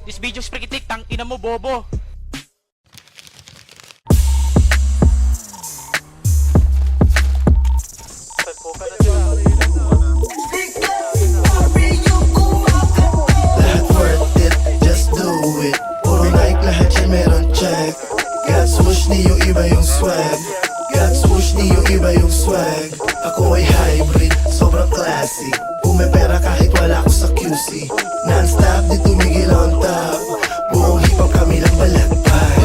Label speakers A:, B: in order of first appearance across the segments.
A: This video's prikitik, tang ina mo bobo.
B: Lahat worth it, just do it. Puro like lahat yan meron check. God swoosh ni yung iba yung swag. God swoosh ni yung iba yung swag. Ako ay hybrid, sobrang classy. Pumepera kahit wala ako sa QC. Non-stop, di tumigil on top. Buong hip-hop kami lang balagpay.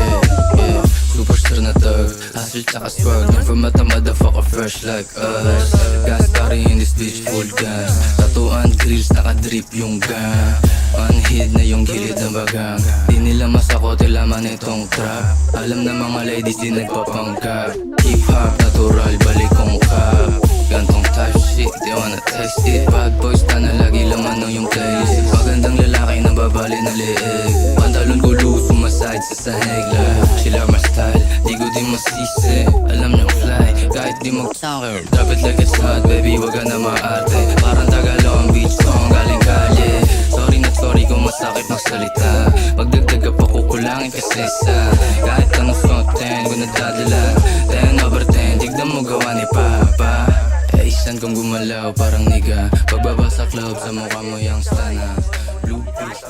C: Yeah, superstar na tag, hustle tsaka swag. Never met a motherfucker fresh like us. Gas carry in this bitch full gas. Tatuan grills, nakadrip yung gun. Unhid na yung gilid ng bagang. Di nila masakote laman itong trap. Alam na mga ladies di nagpapanggap. Hip hop, natural, balik kong kap. Gantong type shit, they wanna taste it. Bad boys na lagi laman ng yung playlist. Magandang lalaki na babali na leeg. Pantalon ko loose, sumaside sa sahig lang. Sila my style, di ko di masisi. Alam niyong fly, kahit di mag-soccer. Drop it like it's hot, baby, wag ka na maarte. Parang Tagalong beach song, galing kalye. Sorry na sorry kung masakit magsalita. Magdagdag ka pa kukulangin kasi sa kahit anong suotin ko nadadala. 10 over 10, tignan mo gawa ni Papa. Eh isan kong gumalaw parang niga. Pagbaba sa club sa mukha mo yung stana. Blue pills,